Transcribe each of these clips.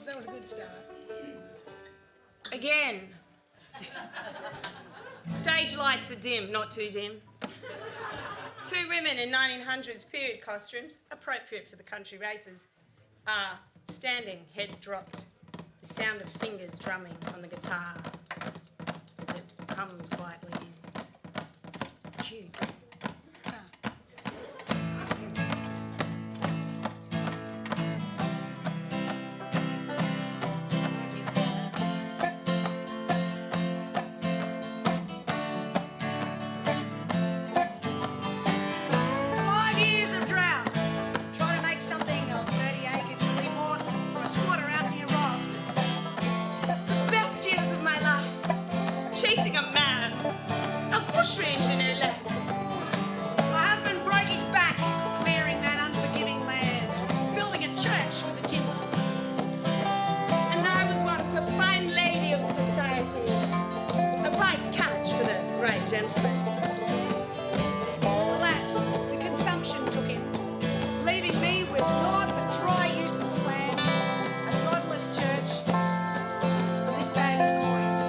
that was a good start. Again. Stage lights are dim, not too dim. Two women in 1900s period costumes, appropriate for the country races, are standing, heads dropped, the sound of fingers drumming on the guitar as it comes quietly in. Cue. Chasing a man, a bushranger no less. My husband broke his back clearing that unforgiving land, building a church with the timber. And I was once a fine lady of society, a bright catch for the right gentleman. Alas, the consumption took him, leaving me with naught but dry, useless land, a godless church, with this bag of coins.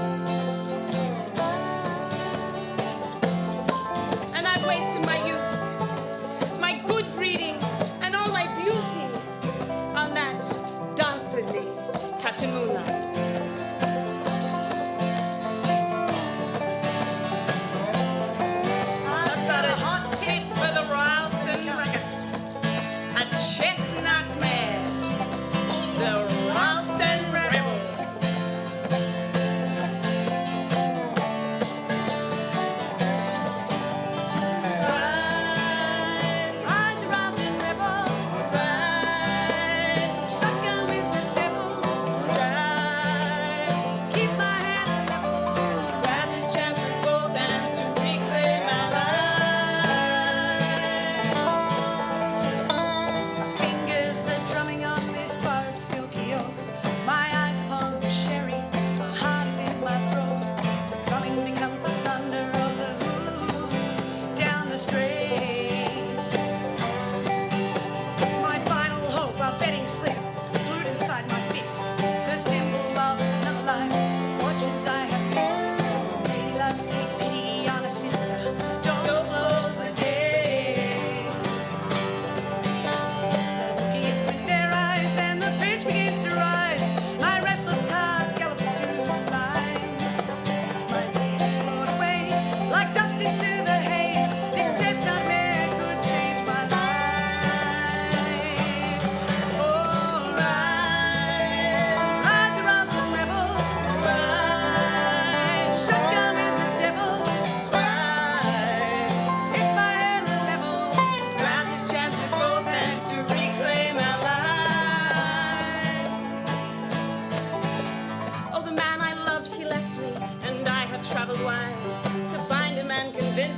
Wasted my youth, my good breeding, and all my beauty on that dastardly Captain Moonlight. I've got a hot tip for the Ralston record, a chestnut mare, the Ralston Rebel.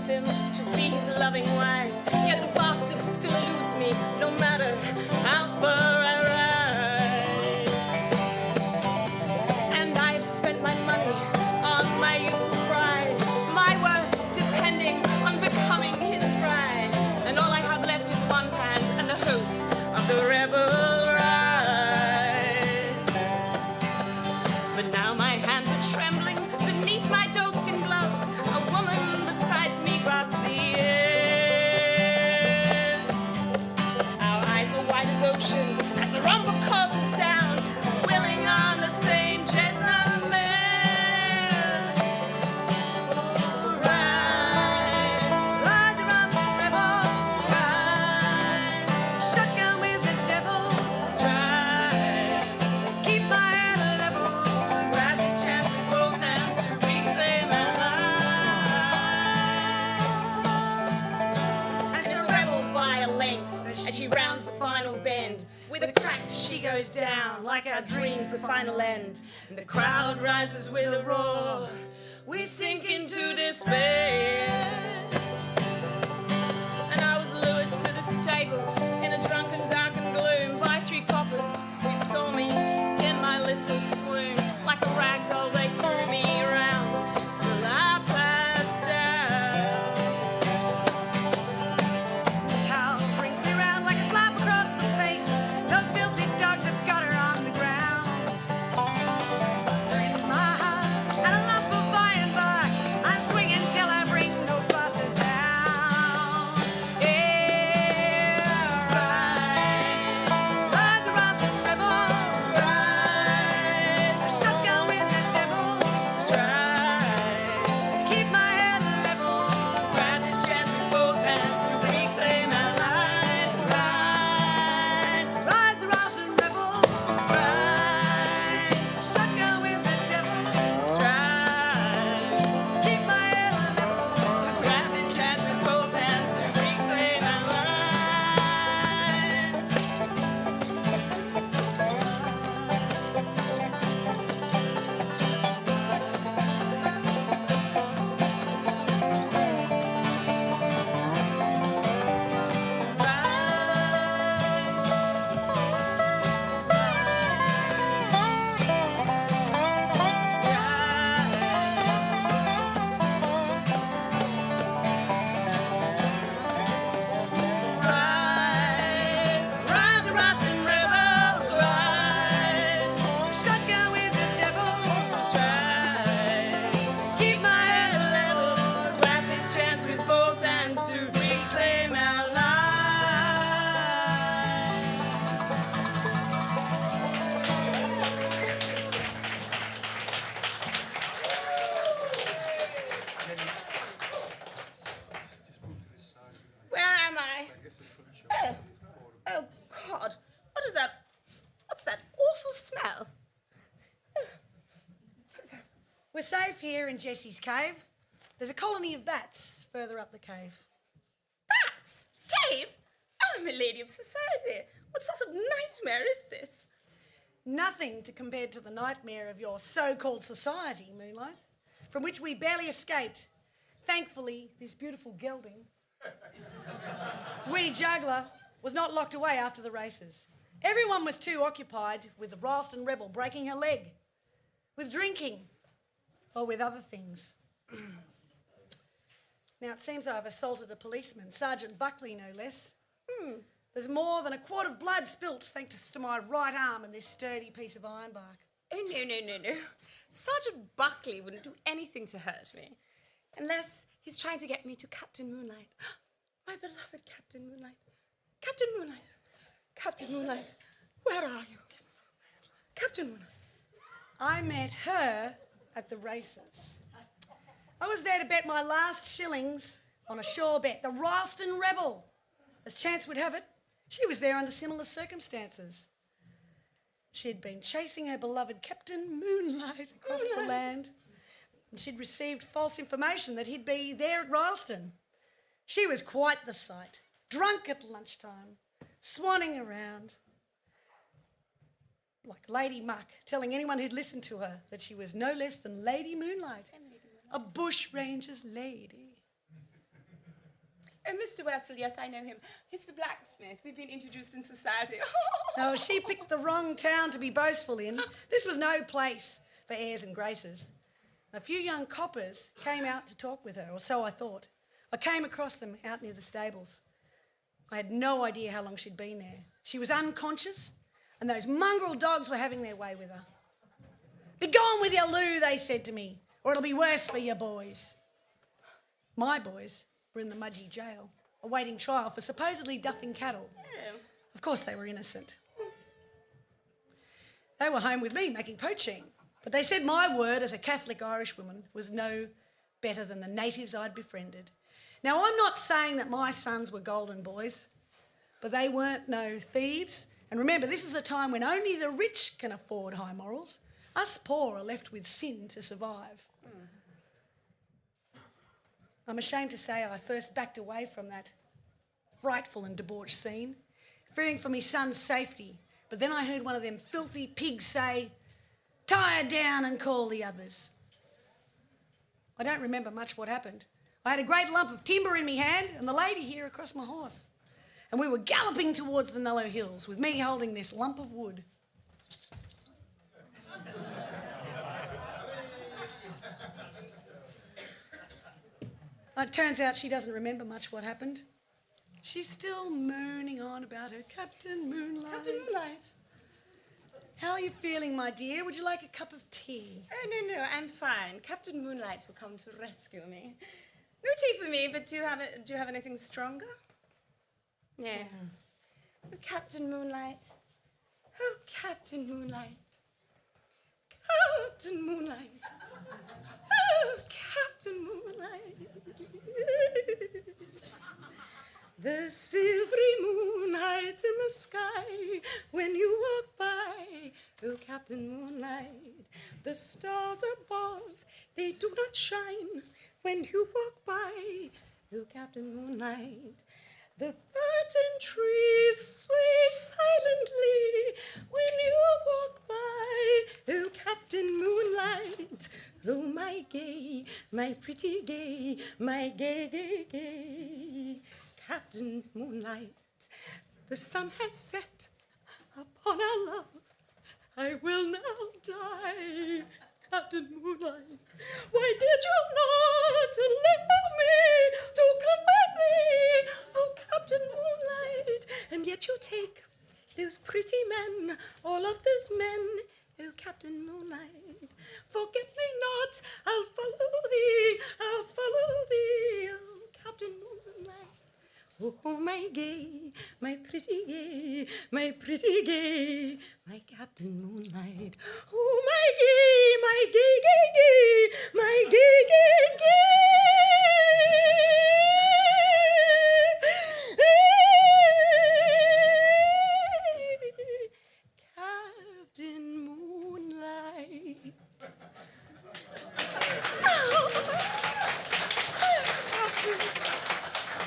Him to be his loving wife, yet the bastard still eludes me, no matter how far I ride. And I have spent my money on my youthful pride, my worth depending on becoming his bride, and all I have left is one hand and the hope of the rebel ride. But now my hands are trembling beneath my doeskin gloves, a woman besides me grasp the air. Our eyes are wide as ocean as the rumble courses down, willing on the same chestnut mare. Ride, ride the Ralston Rebel, ride, shotgun with the devil, stride, keep my head level, grab this chance with both hands to reclaim our lives. And the rebel by a length, as she rounds the final bend, with a crack she goes down, like our dreams the final end. And the crowd rises with a roar, we sink into despair. And I was lured to the stables in a drunken darkened gloom by three coppers who saw me in my listless swoon. Like a rag doll they threw me around till I passed out. This howl brings me round like a slap across the face. Those filthy dogs have got her on the ground. smell? We're safe here in Jessie's cave. There's a colony of bats further up the cave. Bats? Cave? I'm a lady of society. What sort of nightmare is this? Nothing to compare to the nightmare of your so-called society, Moonlight, from which we barely escaped. Thankfully, this beautiful gelding, wee juggler, was not locked away after the races. Everyone was too occupied with the Ralston rebel breaking her leg, with drinking, or with other things. Now, it seems I've assaulted a policeman, Sergeant Buckley, no less. There's more than a quart of blood spilt thanks to my right arm and this sturdy piece of ironbark. Oh, no. Sergeant Buckley wouldn't do anything to hurt me. Unless he's trying to get me to Captain Moonlight. My beloved Captain Moonlight. Captain Moonlight. Captain Moonlight. Where are you? Captain Moonlight. I met her at the races. I was there to bet my last shillings on a sure bet. The Ralston rebel. As chance would have it, she was there under similar circumstances. She'd been chasing her beloved Captain Moonlight across the land, and she'd received false information that he'd be there at Ralston. She was quite the sight, drunk at lunchtime, swanning around like Lady Muck, telling anyone who'd listened to her that she was no less than Lady Moonlight, a bushranger's lady. Oh, Mr. Wessel, yes, I know him. He's the blacksmith. We've been introduced in society. No, she picked the wrong town to be boastful in. This was no place for airs and graces. A few young coppers came out to talk with her, or so I thought. I came across them out near the stables. I had no idea how long she'd been there. She was unconscious, and those mongrel dogs were having their way with her. "Be gone with your loo," they said to me, "or it'll be worse for your boys." My boys were in the Mudgee jail, awaiting trial for supposedly duffing cattle. Of course they were innocent. They were home with me making poaching, but they said my word as a Catholic Irish woman was no better than the natives I'd befriended. Now, I'm not saying that my sons were golden boys, but they weren't no thieves. And remember, this is a time when only the rich can afford high morals. Us poor are left with sin to survive. I'm ashamed to say I first backed away from that frightful and debauched scene, fearing for my son's safety. But then I heard one of them filthy pigs say, "Tie her down and call the others." I don't remember much what happened. I had a great lump of timber in me hand and the lady here across my horse. And we were galloping towards the Nullo Hills with me holding this lump of wood. It turns out she doesn't remember much what happened. She's still mooning on about her Captain Moonlight. Captain Moonlight. How are you feeling, my dear? Would you like a cup of tea? Oh, no, I'm fine. Captain Moonlight will come to rescue me. No tea for me, but do you have anything stronger? Yeah. Oh, Captain Moonlight. Oh, Captain Moonlight. Captain Moonlight. Oh, Captain Moonlight. The silvery moon hides in the sky when you walk by. Oh, Captain Moonlight. The stars above, they do not shine when you walk by. Oh, Captain Moonlight. The birds and trees sway silently when you walk by. Oh, Captain Moonlight. Oh, my gay, my pretty gay, my gay. Captain Moonlight. The sun has set upon our love. I will now die. Captain Moonlight, why did you not allow me to come with me? Oh, Captain Moonlight, and yet you take those pretty men, all of those men. Oh, Captain Moonlight, forget me not, I'll follow thee, I'll follow thee. Oh, Captain Moonlight. Oh, my gay, my pretty gay, my pretty gay, my Captain Moonlight. Oh, my gay, my gay, Captain Moonlight.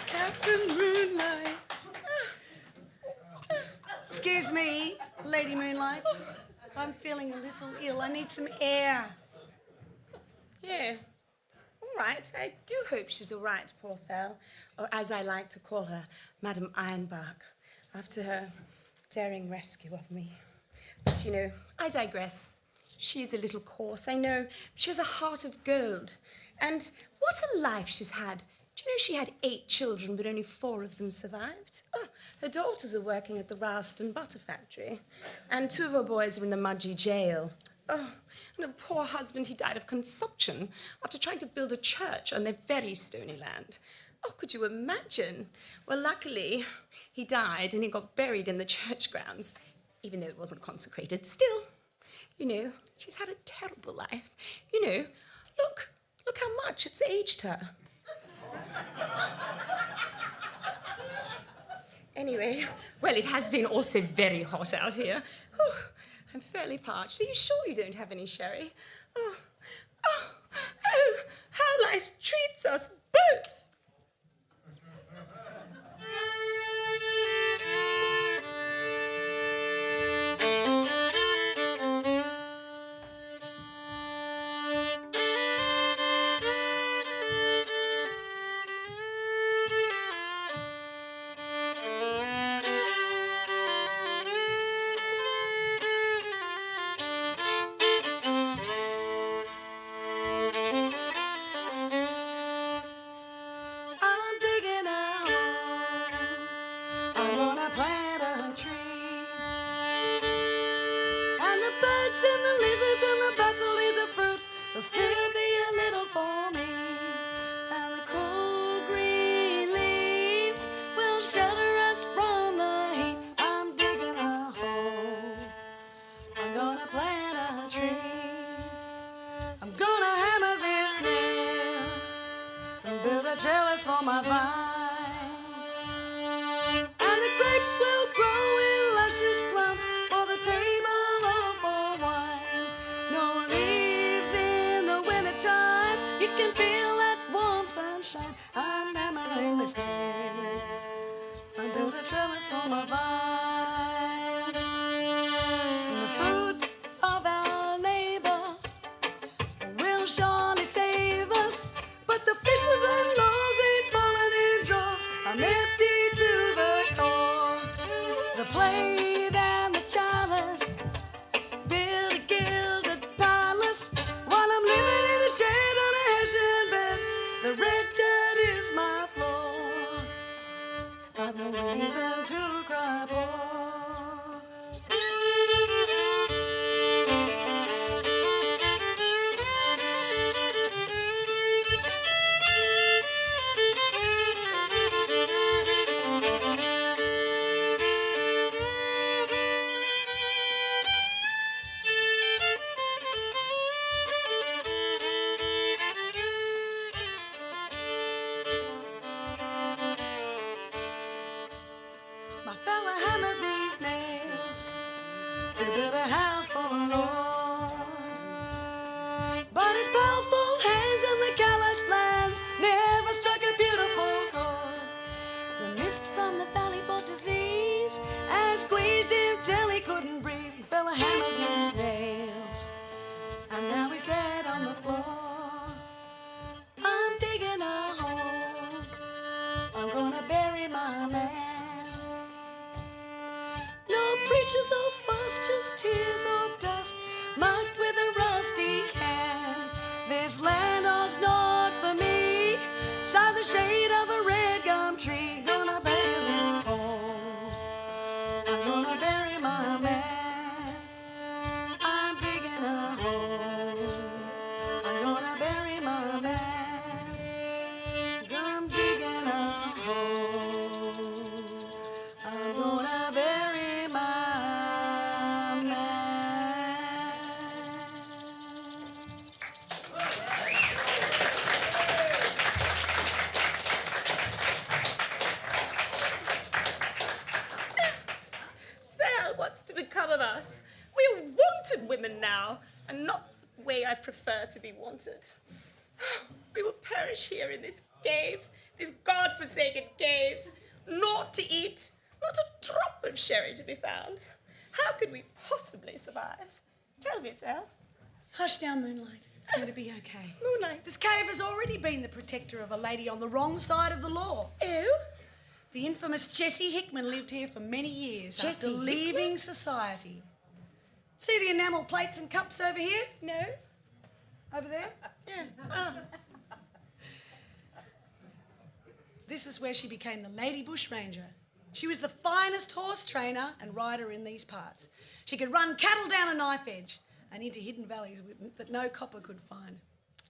Captain Moonlight. Excuse me, Lady Moonlight. I'm feeling a little ill. I need some air. Yeah. All right. I do hope she's all right, poor Thel. Or as I like to call her, Madame Ironbark, after her daring rescue of me. But, you know, I digress. She's a little coarse, I know. But she has a heart of gold. And what a life she's had. Do you know she had 8 children, but only 4 of them survived? Oh, her daughters are working at the Ralston butter factory. And 2 of her boys are in the Mudgee jail. Oh, and her poor husband, he died of consumption after trying to build a church on their very stony land. Oh, could you imagine? Well, luckily, he died and he got buried in the church grounds, even though it wasn't consecrated. Still, you know, she's had a terrible life. You know, look how much it's aged her. Anyway, well, it has been also very hot out here. Whew, I'm fairly parched. Are you sure you don't have any sherry? Oh, how life treats us both. What's to become of us? We're wanted women now, and not the way I prefer to be wanted. We will perish here in this cave, this God-forsaken cave. Naught to eat, not a drop of sherry to be found. How could we possibly survive? Tell me, Phil. Hush now, Moonlight. It's going to be okay. Moonlight. This cave has already been the protector of a lady on the wrong side of the law. Oh? The infamous Jessie Hickman lived here for many years Jessie after Hickman? leaving society. See the enamel plates and cups over here? No? Over there? Yeah. Oh. This is where she became the lady bushranger. She was the finest horse trainer and rider in these parts. She could run cattle down a knife edge and into hidden valleys that no copper could find.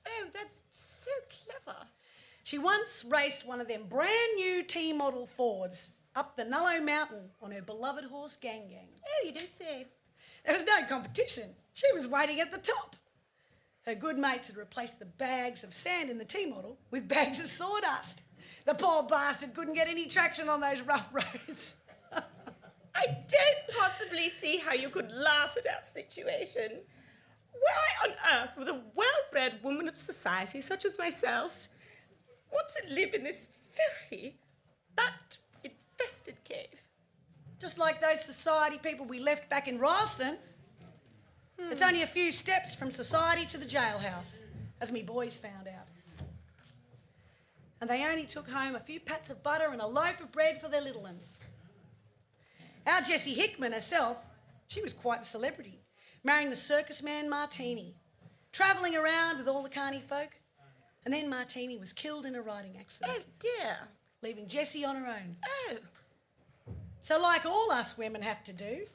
Oh, that's so clever. She once raced one of them brand new T-model Fords up the Nullo Mountain on her beloved horse Gang Gang. Oh, you don't say. There was no competition. She was waiting at the top. Her good mates had replaced the bags of sand in the T-model with bags of sawdust. The poor bastard couldn't get any traction on those rough roads. I don't possibly see how you could laugh at our situation. Why on earth would a well-bred woman of society such as myself want to live in this filthy, bat-infested cave? Just like those society people we left back in Ralston. It's only a few steps from society to the jailhouse, as me boys found out. And they only took home a few pats of butter and a loaf of bread for their little uns. Our Jessie Hickman herself, she was quite the celebrity, marrying the circus man Martini, travelling around with all the carny folk, and then Martini was killed in a riding accident. Oh, dear. Leaving Jessie on her own. Oh. So like all us women have to do,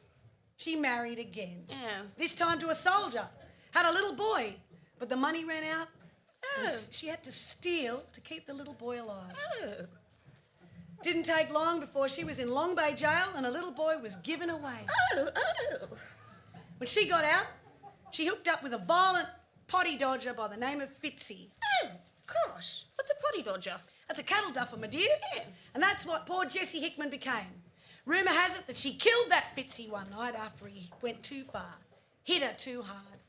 she married again. Oh. This time to a soldier, had a little boy, but the money ran out. Oh. And she had to steal to keep the little boy alive. Oh. Didn't take long before she was in Long Bay jail and a little boy was given away. Oh, oh. When she got out, she hooked up with a violent potty dodger by the name of Fitzy. Oh, gosh. What's a potty dodger? That's a cattle duffer, my dear. Yeah. And that's what poor Jessie Hickman became. Rumour has it that she killed that Fitzy one night after he went too far, hit her too hard.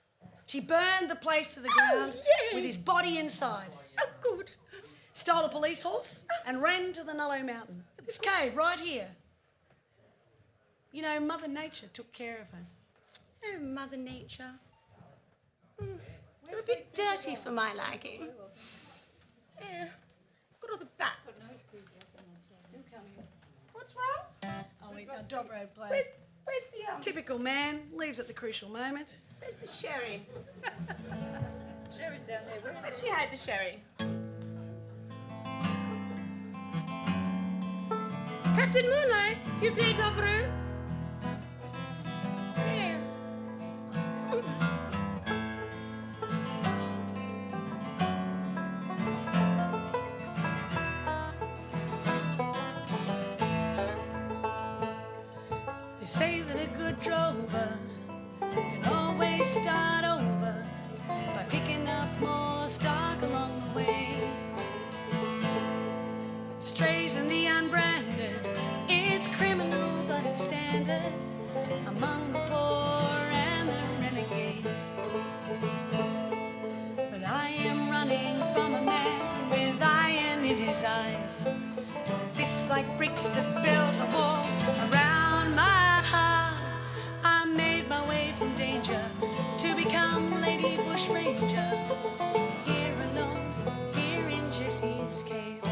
She burned the place to the ground with his body inside. Oh, good. Stole a police horse and ran to the Nullo Mountain. This cave right here. You know, Mother Nature took care of her. Oh, Mother Nature. You're a bit dirty for my liking. Yeah. Got all the bats. What's wrong? Oh, a dog road player. Where's the Typical man, leaves at the crucial moment. Where's the sherry? Sherry's down there. Where did she hide the sherry? Captain Moonlight, do you play Dobrou? Yeah. They say that a good drover can always start over by picking up more stock along the way. Strays and the unbranded, it's criminal but it's standard among the poor and the renegades. But I am running from a man with iron in his eyes, with fists like bricks that built a wall around my heart. I made my way from danger to become Lady Bushranger, here alone, here in Jessie's cave.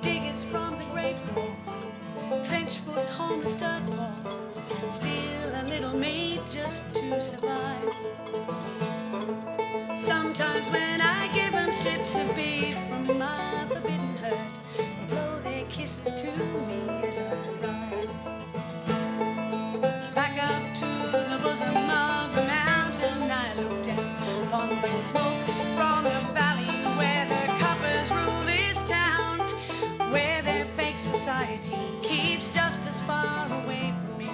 Diggers from the Great Wall, trench foot, homeless dug wall, steal a little meat just to survive. Sometimes when I give them strips of beef from my forbidden herd, they blow their kisses to me as I ride. Back Smoke from the valley where the coppers rule this town, where their fake society keeps just as far away from me.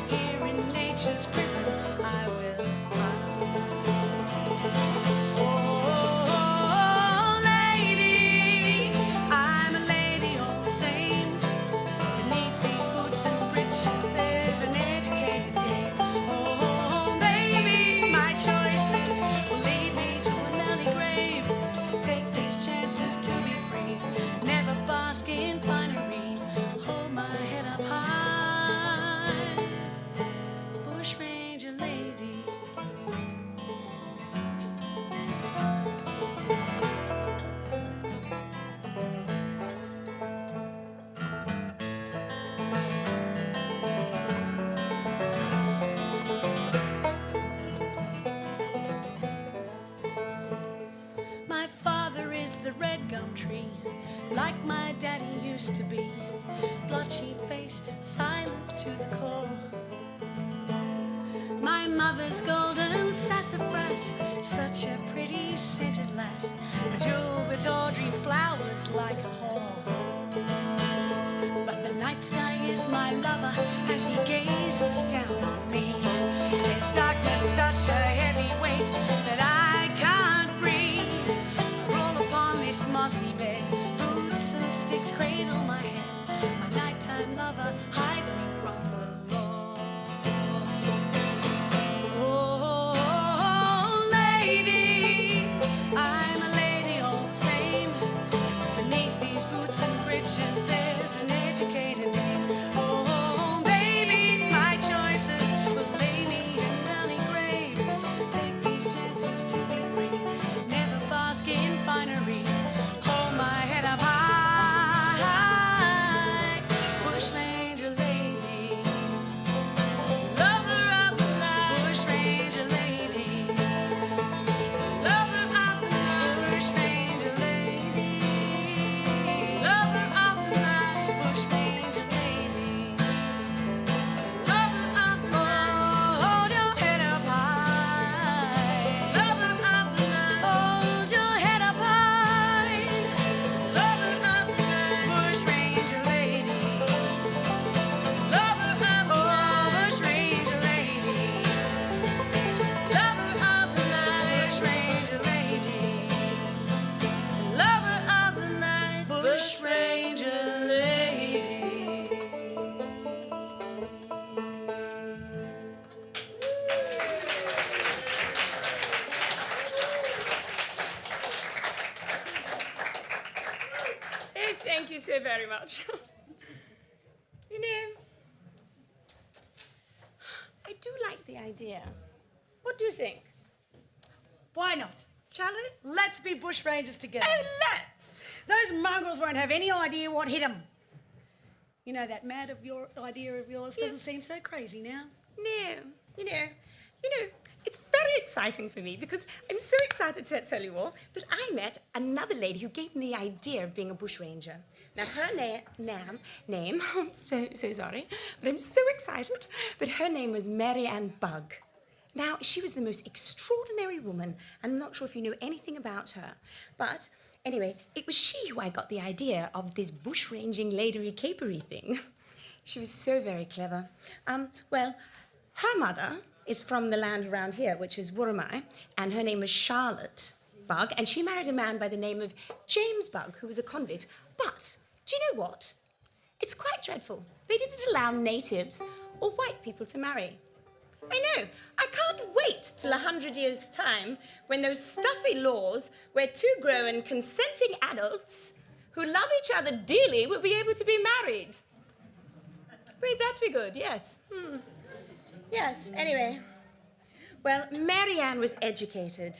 Here in nature's prison I will find. Oh, lady, I'm a lady all the same. Beneath these boots and breeches there's an educated dame. Oh, baby, my choices will lead me to an early grave. Take these chances to be free, never bask in finery. Hold my head up high, bushranger lady. My father is the red gum tree, like my daddy used to be, blotchy-faced, silent to the core. My mother's golden sassafras, such a pretty scented lass, bejeweled with tawdry flowers like a whore. But the night sky is my lover as he gazes down on me. There's darkness, such a heavy weight that I can't breathe. I roll upon this mossy bed, roots and sticks cradle my head. My nighttime lover hides me from the law. Oh, lady, I'm a lady all the same. Beneath these boots and breeches there's an educated name. Oh, baby, my choices will lay me in an early grave. Take these chances to be free, never bask in finery. Hold my head up high, bushranger lady. Lover of the night, bushranger lady. Lover of the night, bushranger lady. Lover of the night, bushranger lady. Lover of the night, hold your head up high. Lover of the night, hold your head up high. Lover of the night, bushranger lady. Lover of the night, bushranger lady. Lover of the night, bushranger lady. Lover of the night, bushranger lady. Hey, thank you so very much. You know, I do like the idea. What do you think? Why not? Shall we? Let's be bushrangers together. Oh, let's. Those mongrels won't have any idea what hit them. You know, that mad of your idea of yours doesn't seem so crazy now. No, you know, it's very exciting for me because I'm so excited to tell you all that I met another lady who gave me the idea of being a bushranger. Now, her name, I'm so sorry, but I'm so excited, but her name was Mary Ann Bugg. Now, she was the most extraordinary woman. I'm not sure if you know anything about her, but anyway, it was she who I got the idea of this bushranging ladery capery thing. She was so very clever. Well, her mother is from the land around here, which is Wurrumai, and her name was Charlotte Bugg, and she married a man by the name of James Bugg, who was a convict. But do you know what? It's quite dreadful. They didn't allow natives or white people to marry. I know. I can't wait till 100 years' time when those stuffy laws where two grown consenting adults who love each other dearly will be able to be married. Wait, that'd be good, yes. Yes, anyway. Well, Mary Ann was educated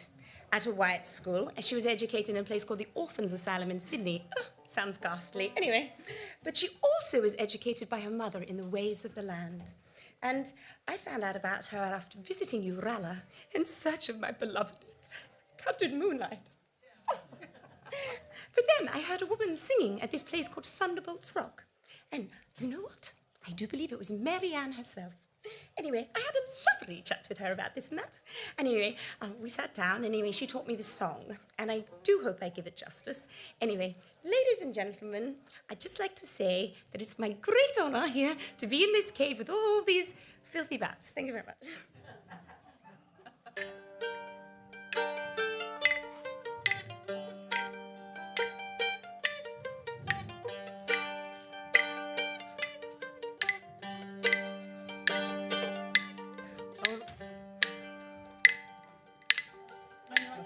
at a white school. She was educated in a place called the Orphans Asylum in Sydney. Oh, sounds ghastly. Anyway, but she also was educated by her mother in the ways of the land. And I found out about her after visiting Uralla in search of my beloved Captain Moonlight. But then I heard a woman singing at this place called Thunderbolt's Rock. And you know what? I do believe it was Mary Ann herself. Anyway, I had a lovely chat with her about this and that. Anyway, we sat down, and anyway, she taught me this song, and I do hope I give it justice. Anyway, ladies and gentlemen, I'd just like to say that it's my great honour here to be in this cave with all these filthy bats. Thank you very much.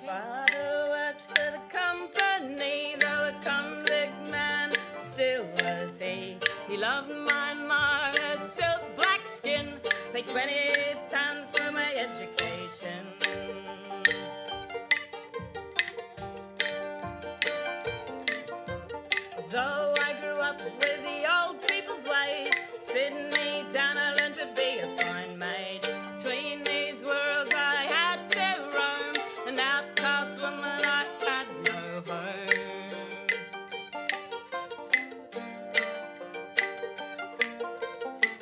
Father worked for the company, though a convict man still was he. He loved my Mara, silk black skin, paid £20 for my education. Though I grew up with the old people's ways, sitting me down I learned to be a fine maid. Between these worlds I had to roam, an outcast woman, I had no home.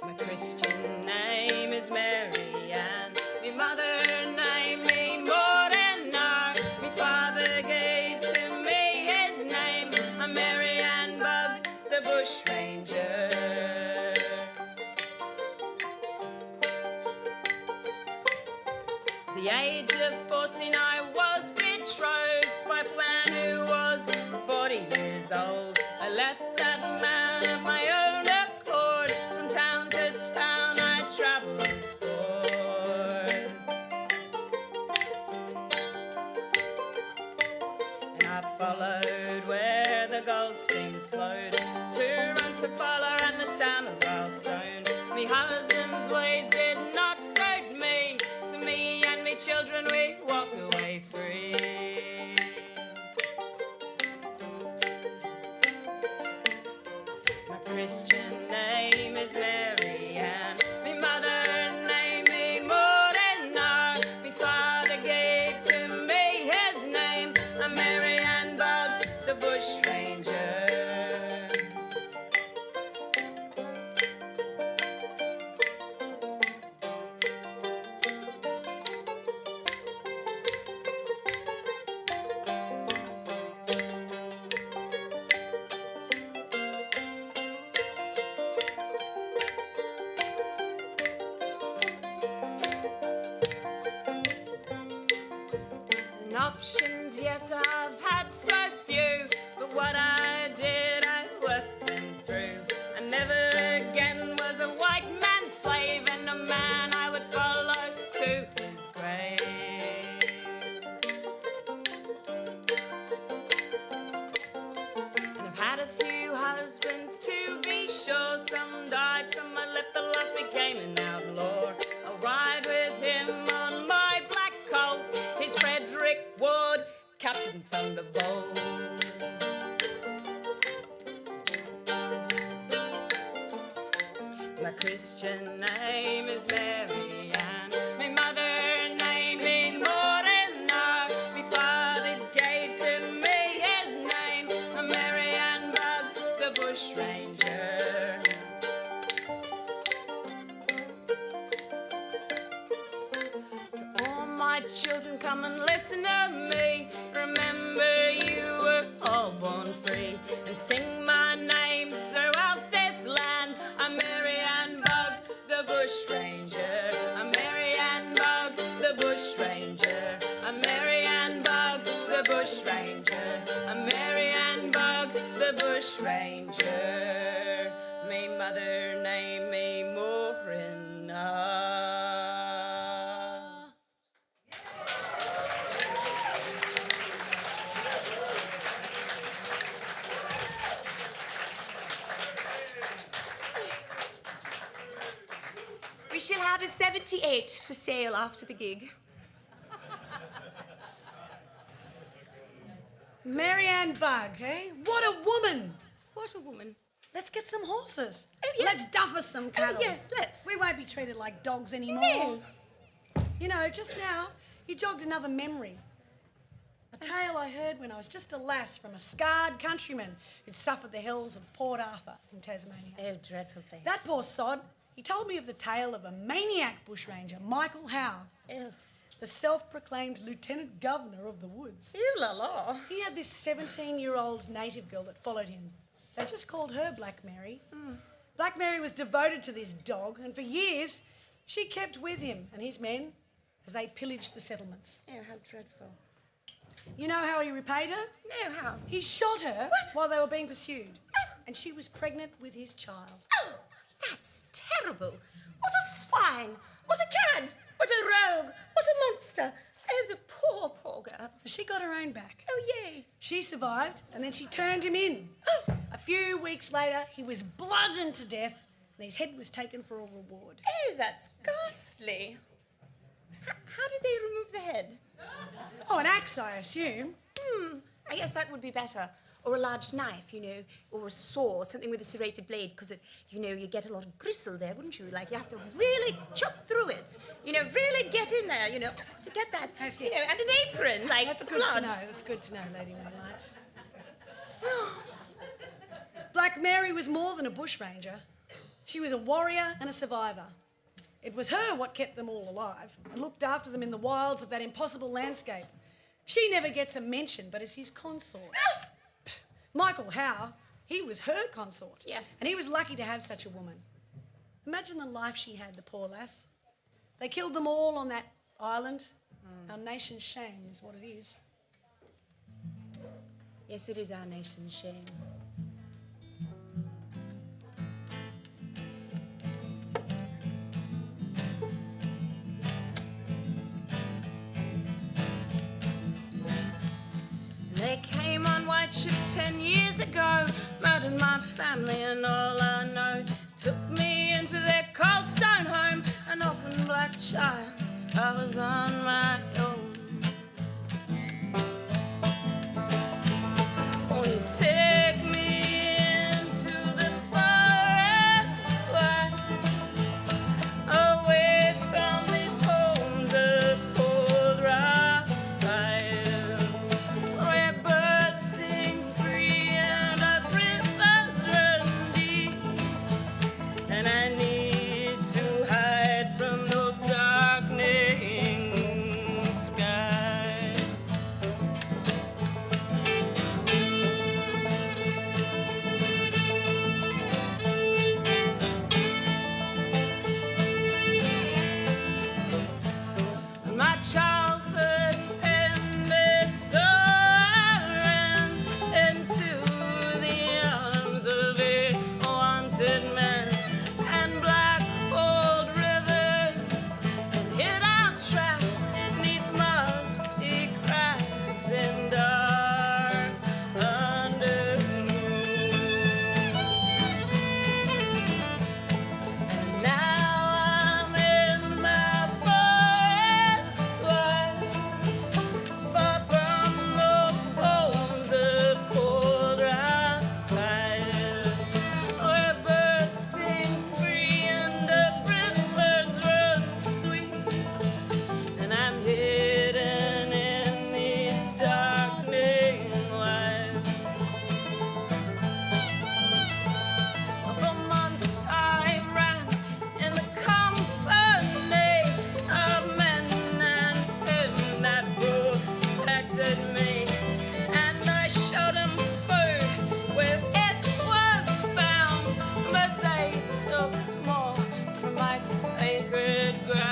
My Christian name is Mary Ann, my mother named me Morena, my father gave to me his name, I'm Mary Ann Bugg, the bushranger. The age of 14 I was betrothed by a man who was 40 years old. I left that man of my own accord. From town to town I travelled forth, and I followed where the gold streams flowed, to Rome to follow and the town of Milestone. Me husband's ways did not suit me, so me and me children we walked away free. My Christian name is Mary Ann, me mother named me Morena, me father gave to me his name, I'm Mary Ann Bugg, the bushranger. And options, yes, I've had so few, but what I did, I worked them through. I never again was a white man's slave, and a man I would follow to his grave. And I've had a few husbands, to be sure. Some died, some I left, the last became an outlaw. I'll ride with him on my black colt, he's Frederick Ward, Captain Thunderbolt. My Christian name is Mary Ann, my mother named me Morena, my father gave to me his name, I'm Mary Ann Bugg, the bushranger. So all my children, come and listen to me. Remember you were all born free, and sing my name throughout this land. I'm Mary Ann Bugg, the bushranger. I'm Mary Ann Bugg, the bushranger. I'm Mary Ann Bugg, the bushranger. I'm Mary Ann Bugg, the bushranger. Me mother named me Morena. We shall have a 78 for sale after the gig. Mary Ann Bugg, eh? What a woman! What a woman. Let's get some horses. Oh, yes. Let's duff us some cattle. Oh, yes, let's. We won't be treated like dogs anymore. No. You know, just now, you jogged another memory. A tale I heard when I was just a lass from a scarred countryman who'd suffered the hills of Port Arthur in Tasmania. Oh, dreadful place. That poor sod, He told me of the tale of a maniac bushranger, Michael Howe, Ew. the self-proclaimed lieutenant governor of the woods. Ew la la. He had this 17-year-old native girl that followed him. They just called her Black Mary. Black Mary was devoted to this dog, and for years she kept with him and his men as they pillaged the settlements. Ew, how dreadful. You know how he repaid her? No, how? He shot her What? while they were being pursued, and she was pregnant with his child. Oh, that's terrible. What a swine. What a cad. What a rogue. What a monster. Oh, the poor, poor girl. But she got her own back. Oh, yay. She survived, and then she turned him in. A few weeks later, he was bludgeoned to death, and his head was taken for a reward. Oh, that's ghastly. How did they remove the head? Oh, an axe, I assume. I guess that would be better. Or a large knife, or a saw, something with a serrated blade, because, you get a lot of gristle there, wouldn't you? Like, you have to really chop through it. Really get in there, to get that, Yes, yes. and an apron, like That's good blood. to know. That's good to know, Lady Moonlight. Black Mary was more than a bushranger. She was a warrior and a survivor. It was her what kept them all alive and looked after them in the wilds of that impossible landscape. She never gets a mention, but is his consort. Michael Howe, he was her consort. Yes. And he was lucky to have such a woman. Imagine the life she had, the poor lass. They killed them all on that island. Our nation's shame is what it is. Yes, it is our nation's shame. They came on white ships 10 years ago, murdered my family and all I know. Took me into their cold stone home, an orphan black child, I was on my own. Won't you take me into the forest wide, away from these homes of cold rock spire, where birds sing free and the rivers run deep, and I need to hide from those darkening skies. My childhood ended, so I ran into the arms of a wanted man, and black old rivers, and hid our tracks neath mossy crags and dark undergrowth. And now I'm in my forest wide, far from those homes of cold rock spire, where birds sing free and the rivers run sweet, and I'm hidden in these darkening wilds. For months I ran in the company of men and him that protected me, and I showed him food where it was found, but they took more from my sacred ground.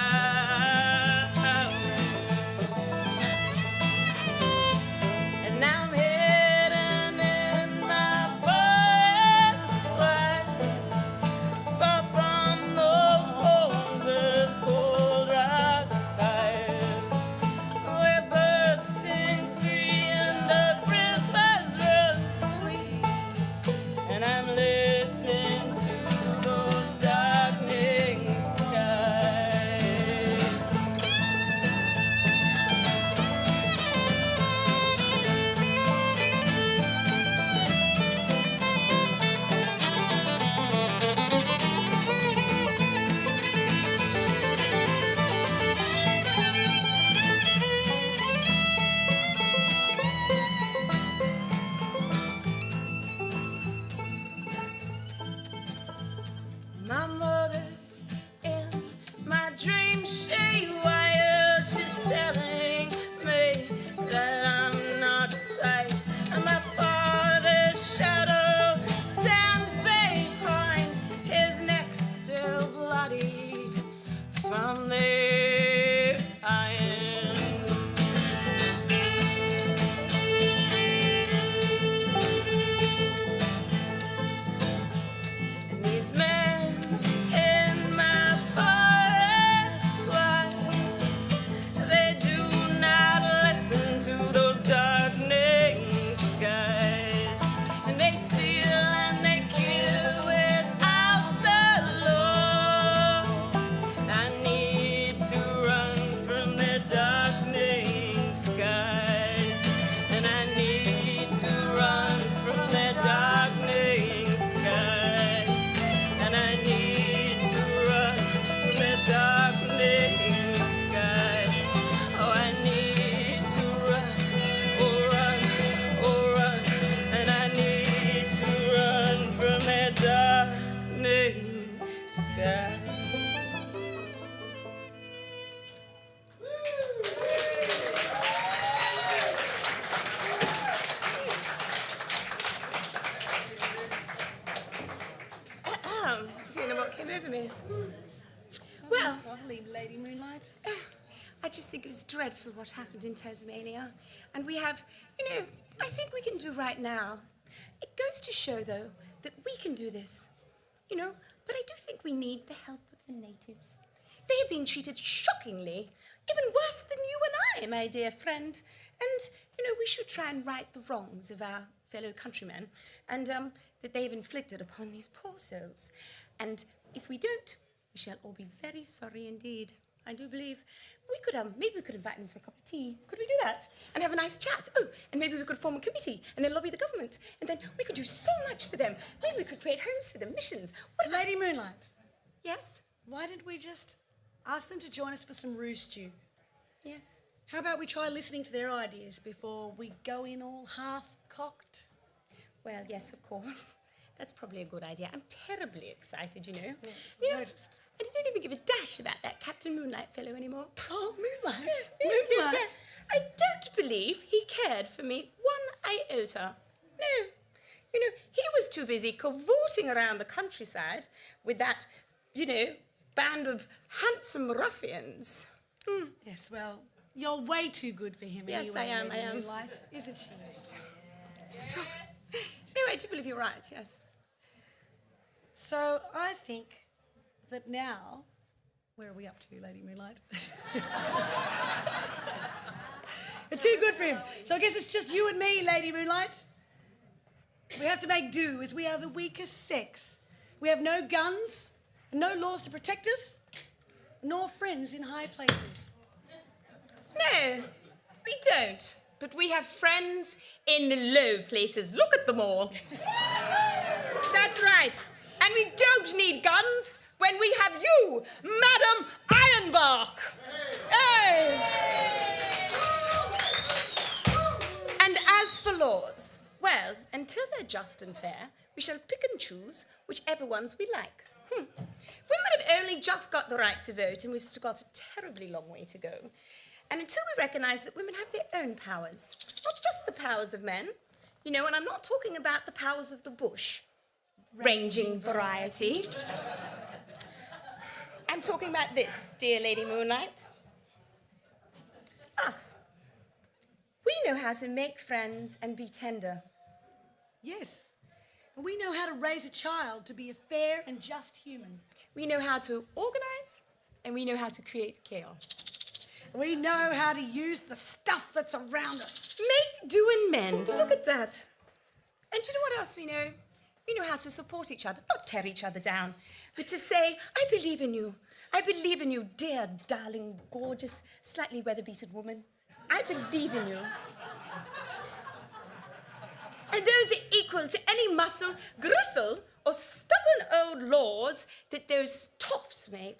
And now I'm hidden in my forest wide, far from those homes of cold rock spire, where birds sing free and the rivers run sweet, and I'm listening to those darkening skies. dream she while she's telling me that I'm not safe, and my father's shadow stands behind, his neck still bloodied from the irons. And these men in my forest swine, they do not listen to those darkening skies, and they steal and they kill without the laws. I need to run from the darkening skies, and I need to run from the darkening skies, and I need to run from the darkening skies. Oh, I need to run, oh run, oh run, and I need to run from the darkening skies. Do you know what came over me? Well, Lovely, Lady Moonlight. I just think it was dreadful what happened in Tasmania. And we have, I think we can do right now. It goes to show, though, that we can do this. But I do think we need the help of the natives. They have been treated shockingly, even worse than you and I, my dear friend. And, we should try and right the wrongs of our fellow countrymen, and that they've inflicted upon these poor souls. And if we don't, we shall all be very sorry indeed. I do believe maybe we could invite them for a cup of tea. Could we do that? And have a nice chat. Oh, and maybe we could form a committee and then lobby the government. And then we could do so much for them. Maybe we could create homes for them, missions. Lady Moonlight, Yes? why did we just ask them to join us for some roo stew? Yes. How about we try listening to their ideas before we go in all half-cocked? Well, yes, of course. That's probably a good idea. I'm terribly excited, Yes, You know, noticed. and I don't even give a dash about that Captain Moonlight fellow anymore. Oh, Moonlight. I don't care. Moonlight. I don't believe he cared for me one iota. No. He was too busy cavorting around the countryside with that, band of handsome ruffians. Yes, well, you're way too good for him Yes, anyway, I am, Lady I am. Moonlight, isn't she? Stop it. No, I do believe you're right, yes. So I think that now, where are we up to, Lady Moonlight? You're too good for him. So I guess it's just you and me, Lady Moonlight. We have to make do, as we are the weakest sex. We have no guns, no laws to protect us, nor friends in high places. No, we don't. But we have friends in low places. Look at them all. That's right. And we don't need guns when we have you, Madam Ironbark. Hey. And as for laws, well, until they're just and fair, we shall pick and choose whichever ones we like. Women have only just got the right to vote, and we've still got a terribly long way to go. And until we recognise that women have their own powers, not just the powers of men, and I'm not talking about the powers of the bush, ranging variety. I'm talking about this, dear Lady Moonlight. Us. We know how to make friends and be tender. Yes, and we know how to raise a child to be a fair and just human. We know how to organise, and we know how to create chaos. We know how to use the stuff that's around us. Make, do, and mend. Look at that. And do you know what else we know? We know how to support each other, not tear each other down, but to say, I believe in you. I believe in you, dear, darling, gorgeous, slightly weather-beaten woman. I believe in you. And those are equal to any muscle, gristle, or stubborn old laws that those toffs make.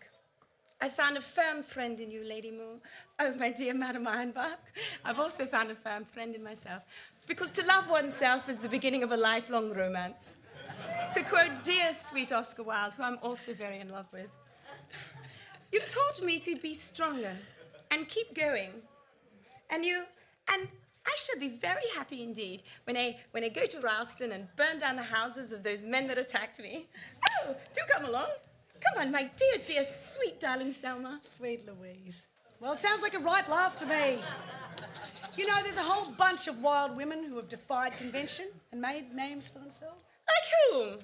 I found a firm friend in you, Lady Moon. Oh, my dear Madam Ironbark. I've also found a firm friend in myself. Because to love oneself is the beginning of a lifelong romance. To quote dear, sweet Oscar Wilde, who I'm also very in love with. You've taught taught me to be stronger and keep going. And I shall be very happy indeed when I go to Ralston and burn down the houses of those men that attacked me. Oh, do come along. Come on, my dear, dear, sweet darling Thelma. Sweet Louise. Well, it sounds like a right laugh to me. You know, there's a whole bunch of wild women who have defied convention and made names for themselves. Like whom?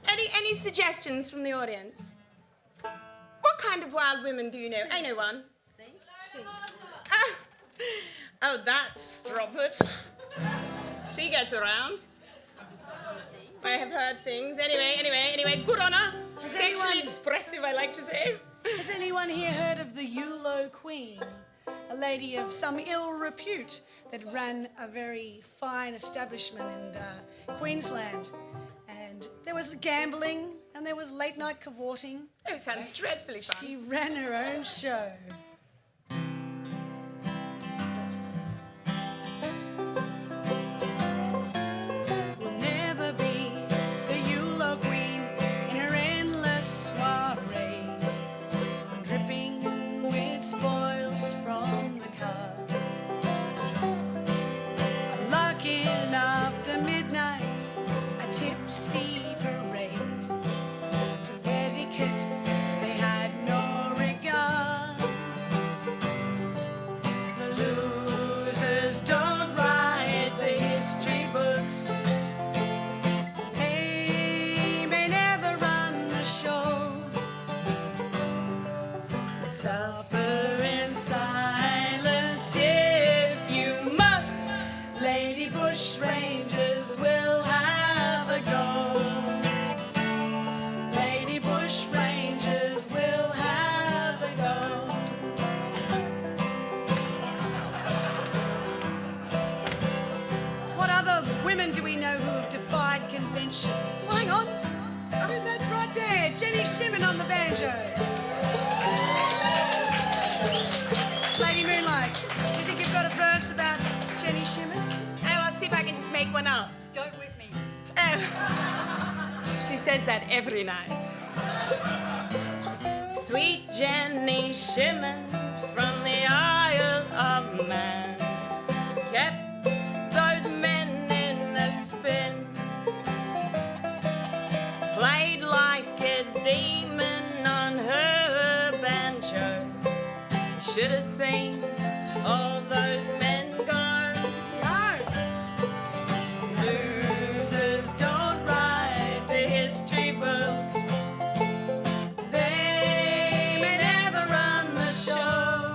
Any suggestions from the audience? What kind of wild women do you know? I know one. Ah, oh, that's Robert. She gets around. I have heard things. Anyway, good on her. Sexually expressive, I like to say. Has anyone here heard of the Yulo Queen? A lady of some ill repute that ran a very fine establishment in Queensland. And there was gambling and there was late night cavorting. Oh, it sounds dreadfully fun. She ran her own show. Will never be the Yulo Queen in her endless soirees, dripping with spoils from the cars. Larking after midnight, a tipsy parade. To etiquette they had no regard. The losers don't write the history books. They may never run the show. Suffer in silence if you must. Lady bushrangers will have a go. Lady bushrangers will have a go. What other women do we know who have defied convention? Oh, hang on. Who's that right there? Jenny Shimmin on the banjo. Lady Moonlight, do you think you've got a verse about Jenny Shimmin? Oh, I'll see if I can just make one up. Don't whip me. Oh. She says that every night. Sweet Jenny Shimmin from the Isle of Man kept those men in a spin, played like a demon on her banjo. Should have seen all those men go. Losers don't write the history books. They may never run the show.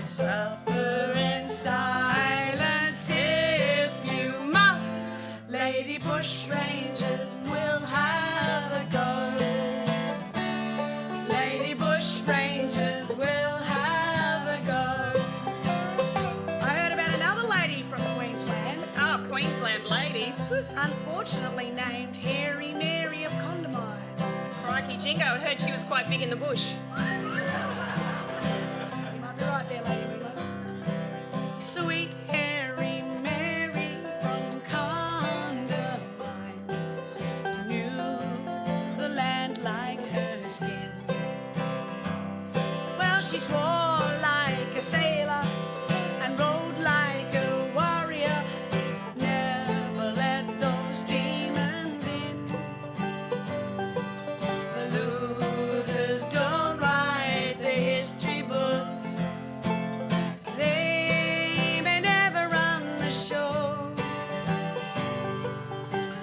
Suffer in silence if you must. Lady bushrangers will have a go. Lady bushrangers will have a go. I heard about another lady from Queensland. Oh, Queensland ladies. Unfortunately named Hairy Mary of Condamine. Crikey Jingo, I heard she was quite big in the bush. You might be right there, Lady Mila. Sweet Hairy Mary from Condamine knew the land like her skin. Well, she swore like a sailor and rode like a warrior. Never let those demons in. The losers don't write the history books. They may never run the show.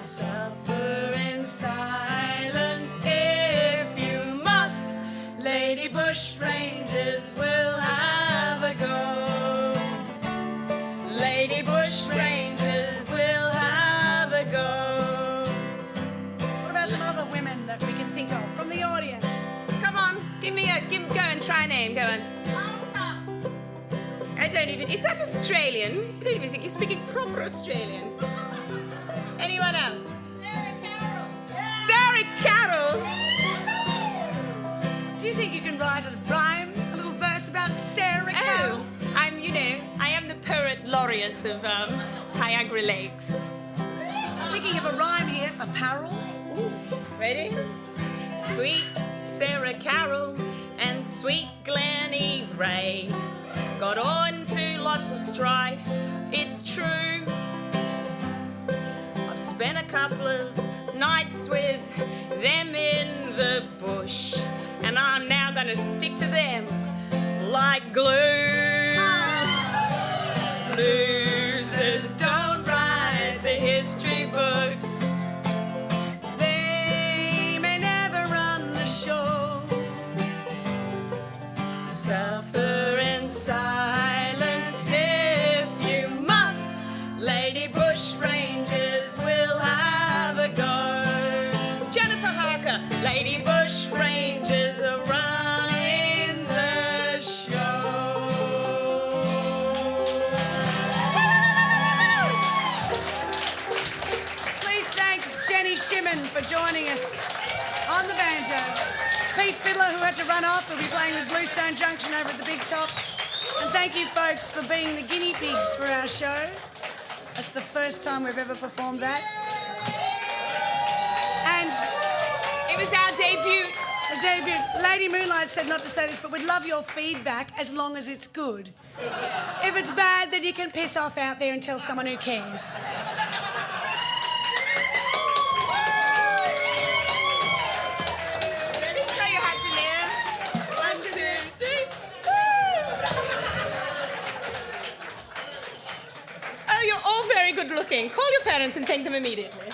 Suffer in silence if you must. Lady bushrangers will have a go. Lady bushrangers will have a go. What about some other women that we can think of from the audience? Come on, go and try a name, go on. I don't even, is that Australian? I don't even think you're speaking proper Australian. Anyone else? Sarah Carroll! Do you think you can write a rhyme, a little verse about Sarah Carroll? Oh, I am the poet laureate of Niagara Lakes. Thinking of a rhyme here, apparel. Ready? Sweet Sarah Carroll and sweet Gleny Ray got on to lots of strife, it's true. I've spent a couple of nights with them in the bush, and I'm now gonna stick to them like glue. Losers don't write the history books. They may never run the show. Suffer in silence if you must. Lady bushrangers will have a go. Jennifer Harker, Lady bushrangers are running the show. Please thank Jenny Shimon for joining us on the banjo. Pete Fiddler, who had to run off, will be playing with Bluestone Junction over at the Big Top. And thank you, folks, for being the guinea pigs for our show. That's the first time we've ever performed that. And It was our debut. the debut, Lady Moonlight said not to say this, but we'd love your feedback as long as it's good. If it's bad, then you can piss off out there and tell someone who cares. Ready? Throw your hats in there. 1, 2, 3. Oh, you're all very good looking. Call your parents and thank them immediately.